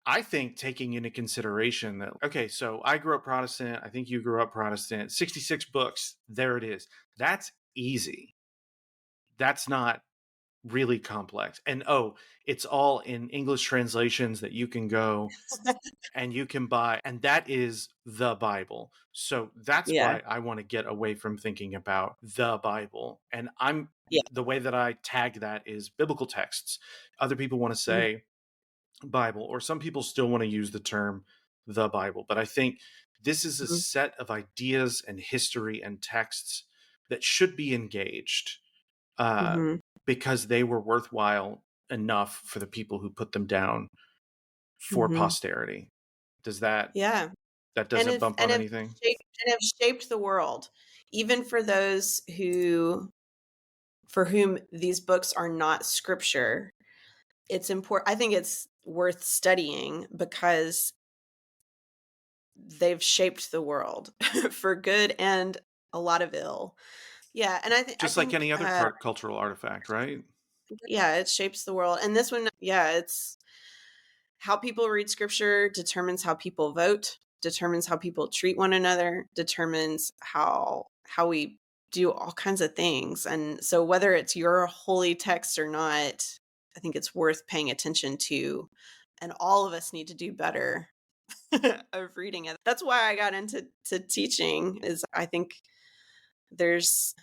I think taking into consideration that, okay, so I grew up Protestant. I think you grew up Protestant. 66 books. There it is. That's easy. That's not really complex. And oh, it's all in English translations that you can go and you can buy. And that is the Bible. So that's yeah, why I want to get away from thinking about the Bible. And yeah, the way that I tag that is biblical texts. Other people want to mhm, say Bible, or some people still want to use the term the Bible. But I think this is a mhm, set of ideas and history and texts that should be engaged, uh, mhm, because they were worthwhile enough for the people who put them down for mhm. posterity. Does that Yeah. that And doesn't if bump and on have anything? have shaped the world, even for those who for whom these books are not scripture. It's important. I think it's worth studying because they've shaped the world for good and a lot of ill. Yeah, and I Just like think any other cultural artifact, right? yeah, it shapes the world. And this one, yeah, it's how people read scripture determines how people vote, determines how people treat one another, determines how we do all kinds of things. And so whether it's your holy text or not, I think it's worth paying attention to. And all of us need to do better of reading it. That's why I got into teaching, is I think there's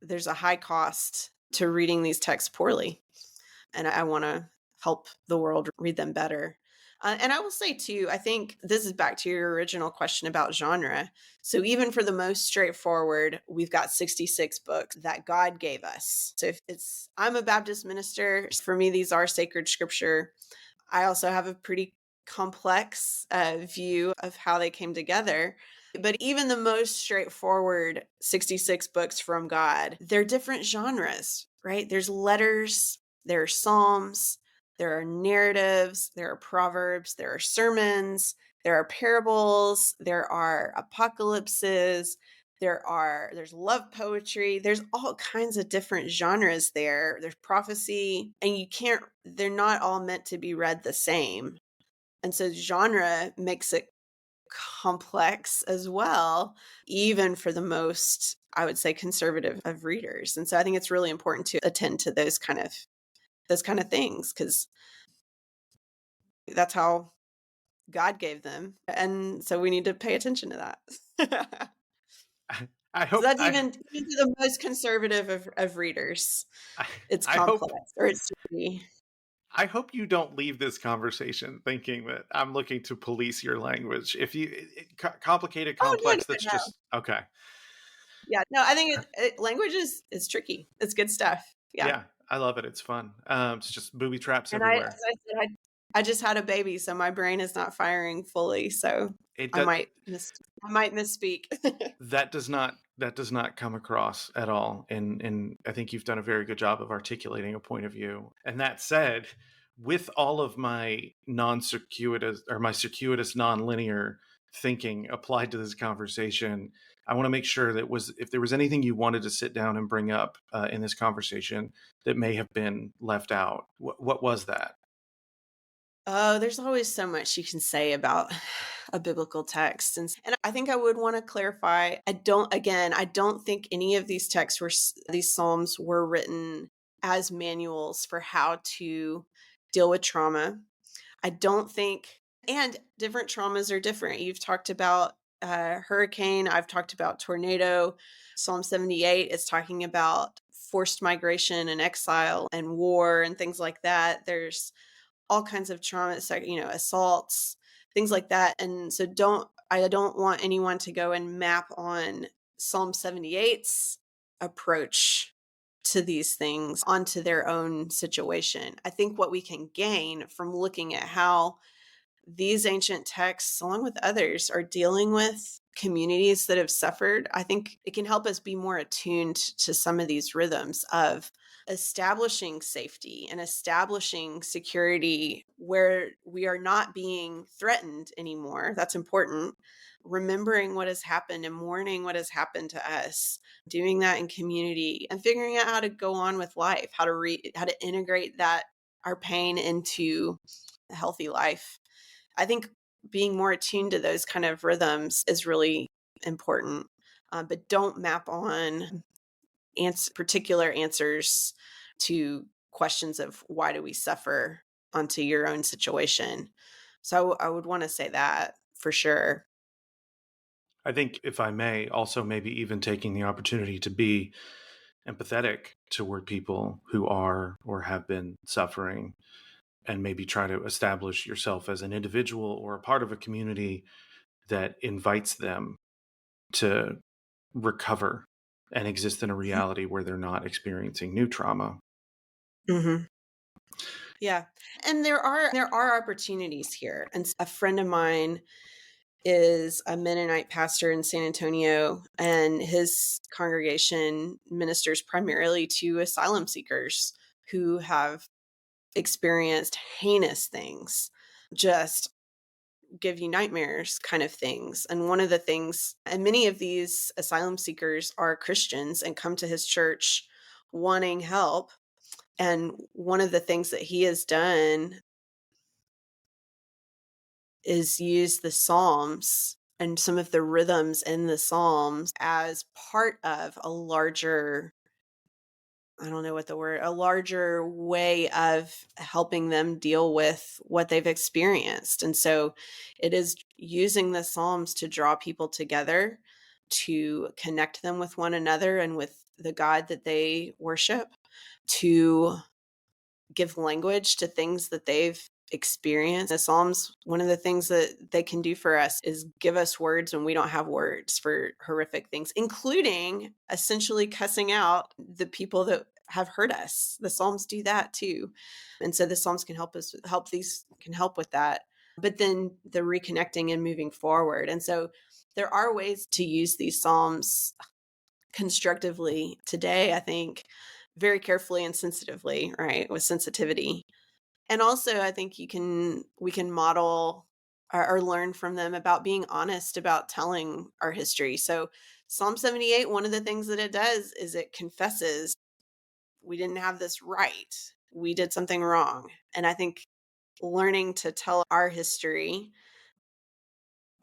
there's a high cost to reading these texts poorly, and I want to help the world read them better. And I will say too, I think this is back to your original question about genre. So even for the most straightforward, we've got 66 books that God gave us. So if it's, I'm a Baptist minister. For me, these are sacred scripture. I also have a pretty complex view of how they came together. But even the most straightforward 66 books from God, they're different genres, right? There's letters, there are psalms, there are narratives, there are proverbs, there are sermons, there are parables, there are apocalypses, there's love poetry, there's all kinds of different genres there. There's prophecy, and they're not all meant to be read the same. And so genre makes it complex as well, even for the most, I would say, conservative of readers. And so I think it's really important to attend to those kind of things, because that's how God gave them. And so we need to pay attention to that. I So hope that's even to the most conservative of readers. I, It's I hope complex, or it's tricky. I hope you don't leave this conversation thinking that I'm looking to police your language. If you complicated, Oh, no, complex, that's no, no. just okay. Yeah, no, I think language is tricky. It's good stuff. Yeah. Yeah, I love it. It's fun. It's just booby traps And I, as everywhere. I said, I just had a baby, so my brain is not firing fully. So It I does might misspeak. that does not come across at all, and I think you've done a very good job of articulating a point of view. And that said, with all of my non-circuitous or my circuitous non-linear thinking applied to this conversation, I want to make sure that if there was anything you wanted to sit down and bring up in this conversation that may have been left out, what was that? Oh, there's always so much you can say about a biblical text. And I think I would want to clarify, I don't think any of these texts these Psalms were written as manuals for how to deal with trauma. I don't think, and different traumas are different. You've talked about hurricane, I've talked about tornado. Psalm 78 is talking about forced migration and exile and war and things like that. There's all kinds of trauma, assaults, things like that. And so I don't want anyone to go and map on Psalm 78's approach to these things onto their own situation. I think what we can gain from looking at how these ancient texts, along with others, are dealing with communities that have suffered, I think it can help us be more attuned to some of these rhythms of establishing safety and establishing security where we are not being threatened anymore. That's important. Remembering what has happened and mourning what has happened to us, doing that in community and figuring out how to go on with life, how to integrate that our pain into a healthy life. I think being more attuned to those kind of rhythms is really important. But don't map on particular answers to questions of why do we suffer onto your own situation. So I would want to say that for sure. I think, if I may, also maybe even taking the opportunity to be empathetic toward people who are or have been suffering, and maybe try to establish yourself as an individual or a part of a community that invites them to recover and exist in a reality where they're not experiencing new trauma. Mm-hmm. Yeah. And there are opportunities here. And a friend of mine is a Mennonite pastor in San Antonio, and his congregation ministers primarily to asylum seekers who have experienced heinous things, just give you nightmares kind of things. And one of the things, and many of these asylum seekers are Christians and come to his church wanting help. And one of the things that he has done is use the Psalms and some of the rhythms in the Psalms as part of a larger, I don't know what the word, a larger way of helping them deal with what they've experienced. And so it is using the Psalms to draw people together, to connect them with one another and with the God that they worship, to give language to things that they've experienced. The Psalms, one of the things that they can do for us is give us words when we don't have words for horrific things, including essentially cussing out the people that have hurt us. The Psalms do that too. And so the Psalms can help with that. But then the reconnecting and moving forward. And so there are ways to use these Psalms constructively today, I think, very carefully and sensitively, right? With sensitivity. And also I think we can model or learn from them about being honest about telling our history. So Psalm 78, one of the things that it does is it confesses we didn't have this right. We did something wrong. And I think learning to tell our history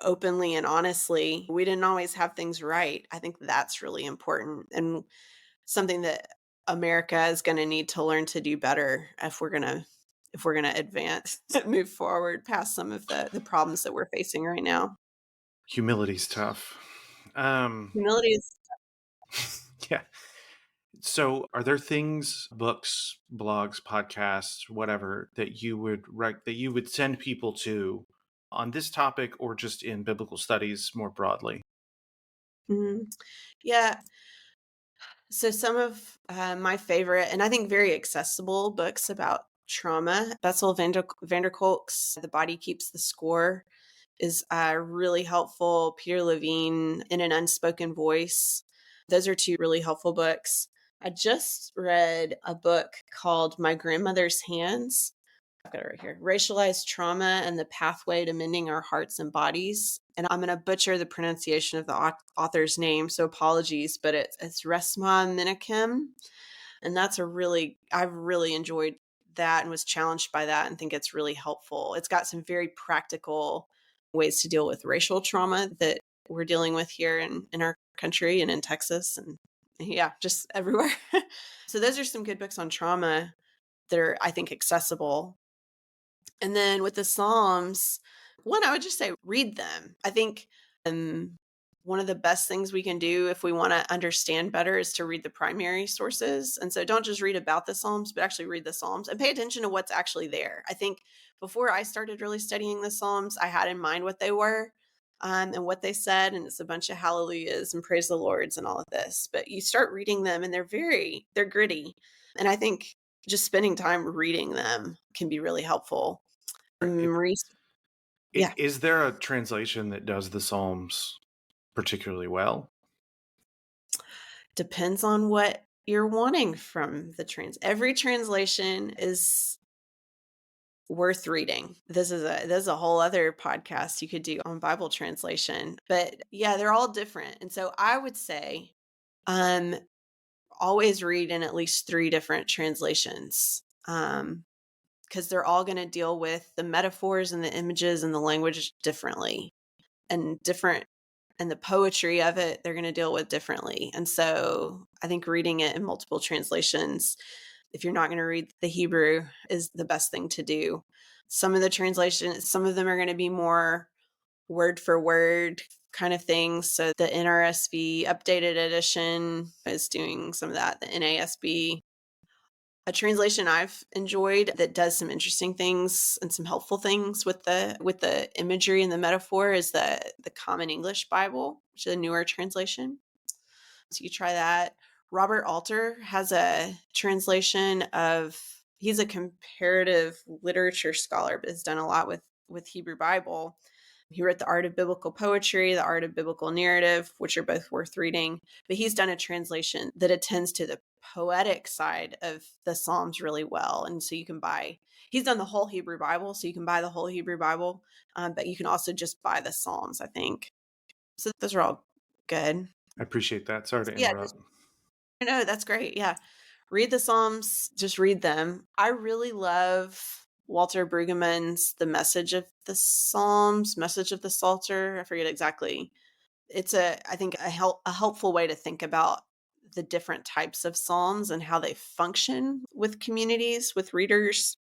openly and honestly, we didn't always have things right. I think that's really important and something that America is going to need to learn to do better if we're going to if we're going to advance, move forward past some of the problems that we're facing right now. Humility's tough. Humility is Yeah. So, are there things, books, blogs, podcasts, whatever, that you would write, that you would send people to on this topic or just in biblical studies more broadly? mhm. Yeah. So some of my favorite, and I think very accessible books about trauma, Bessel van der Kolk's The Body Keeps the Score is really helpful. Peter Levine, In an Unspoken Voice. Those are two really helpful books. I just read a book called My Grandmother's Hands. I've got it right here. Racialized Trauma and the Pathway to Mending Our Hearts and Bodies. And I'm going to butcher the pronunciation of the author's name, so apologies, but it's Resmaa Menakem. And I've really enjoyed that and was challenged by that and think it's really helpful. It's got some very practical ways to deal with racial trauma that we're dealing with here in our country and in Texas and yeah, just everywhere. So those are some good books on trauma that are, I think, accessible. And then with the Psalms, one, I would just say read them. I think um, one of the best things we can do if we want to understand better is to read the primary sources. And so don't just read about the Psalms, but actually read the Psalms and pay attention to what's actually there. I think before I started really studying the Psalms, I had in mind what they were and what they said. And it's a bunch of hallelujahs and praise the Lords and all of this. But you start reading them and they're gritty. And I think just spending time reading them can be really helpful. Maurice, yeah, Is there a translation that does the Psalms particularly well? depends on what you're wanting from the every translation is worth reading. This is a whole other podcast you could do on Bible translation. But yeah, they're all different. And so I would say um always read in at least 3 different translations. Because they're all going to deal with the metaphors and the images and the language differently and different and the poetry of it they're going to deal with differently. And so I think reading it in multiple translations, if you're not going to read the Hebrew, is the best thing to do. Some of the translations, some of them are going to be more word for word kind of things. So the NRSV updated edition is doing some of that. The NASB, a translation I've enjoyed that does some interesting things and some helpful things with the imagery and the metaphor is the Common English Bible, which is a newer translation. So you try that. Robert Alter has a translation of, he's a comparative literature scholar, but has done a lot with Hebrew Bible. He wrote The Art of Biblical Poetry, The Art of Biblical Narrative, which are both worth reading. But he's done a translation that attends to the poetic side of the Psalms really well. And so he's done the whole Hebrew Bible, so you can buy the whole Hebrew Bible, but you can also just buy the Psalms, I think. So those are all good. I appreciate that. Sorry to Yeah, interrupt. no, that's great. Yeah. Read the Psalms, just read them. I really love Walter Brueggemann's The Message of the Psalms, Message of the Psalter. I forget exactly. It's I think a helpful way to think about the different types of Psalms and how they function with communities, with readers.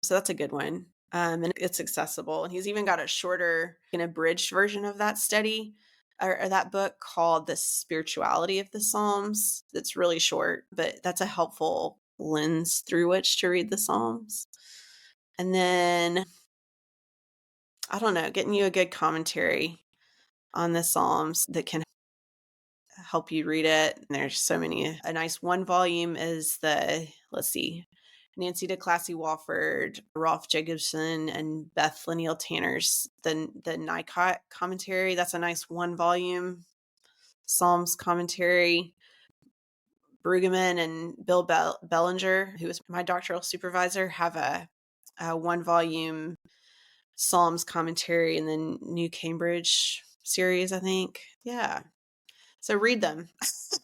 So that's a good one. And it's accessible. And he's even got a shorter, an abridged version of that study or that book called The Spirituality of the Psalms. It's really short, but that's a helpful lens through which to read the Psalms. And then, I don't know, getting you a good commentary on the Psalms that can help you read it. There's so many. A nice one volume is let's see, Nancy DeClassy Walford, Rolf Jacobson, and Beth Laniel Tanner's the Nicot commentary. That's a nice one volume Psalms commentary. Brueggemann and Bill Bellinger, who was my doctoral supervisor, have a one volume Psalms commentary in the New Cambridge series, I think. Yeah. So read them.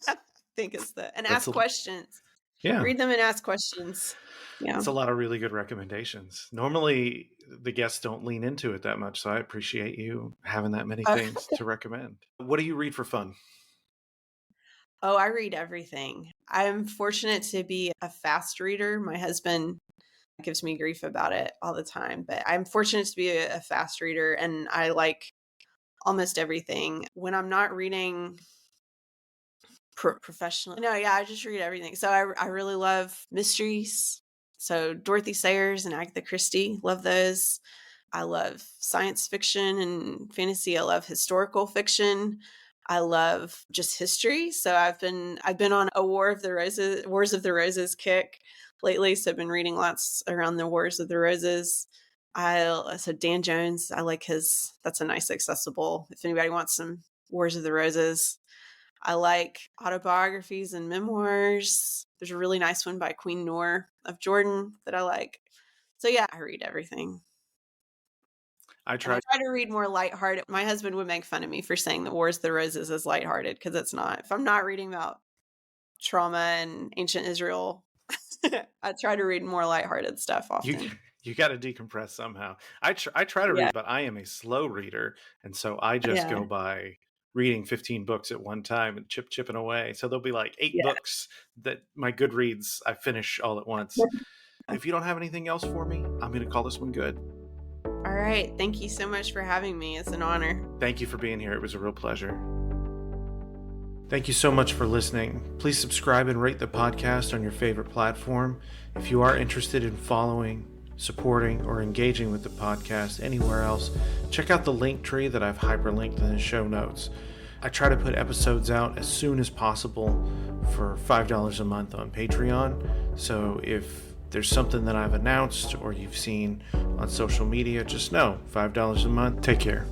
I think is and That's ask questions. yeah. Read them and ask questions. Yeah. That's a lot of really good recommendations. Normally, the guests don't lean into it that much, so I appreciate you having that many things to recommend. What do you read for fun? Oh, I read everything. I'm fortunate to be a fast reader. My husband gives me grief about it all the time. But I'm fortunate to be a fast reader, and I like almost everything. When I'm not reading professionally, no, yeah, I just read everything. So I really love mysteries. So Dorothy Sayers and Agatha Christie, love those. I love science fiction and fantasy. I love historical fiction. I love just history. So I've been on a Wars of the Roses kick lately. So I've been reading lots around the Wars of the Roses. So Dan Jones, I like that's a nice accessible, if anybody wants some Wars of the Roses. I like autobiographies and memoirs. There's a really nice one by Queen Noor of Jordan that I like. So yeah, I read everything. I try to read more lighthearted. My husband would make fun of me for saying that Wars of the Roses is lighthearted, because it's not. If I'm not reading about trauma and ancient Israel, I try to read more lighthearted stuff often. You got to decompress somehow. I try to read, but I am a slow reader, and so I just go by reading 15 books at one time and chipping away. So there'll be like 8 books that my Goodreads I finish all at once. If you don't have anything else for me, I'm going to call this one good. All right. Thank you so much for having me. It's an honor. Thank you for being here. It was a real pleasure. Thank you so much for listening. Please subscribe and rate the podcast on your favorite platform. If you are interested in following, supporting, or engaging with the podcast anywhere else, check out the link tree that I've hyperlinked in the show notes. I try to put episodes out as soon as possible for $5 a month on Patreon. So if there's something that I've announced or you've seen on social media, just know $5 a month. Take care.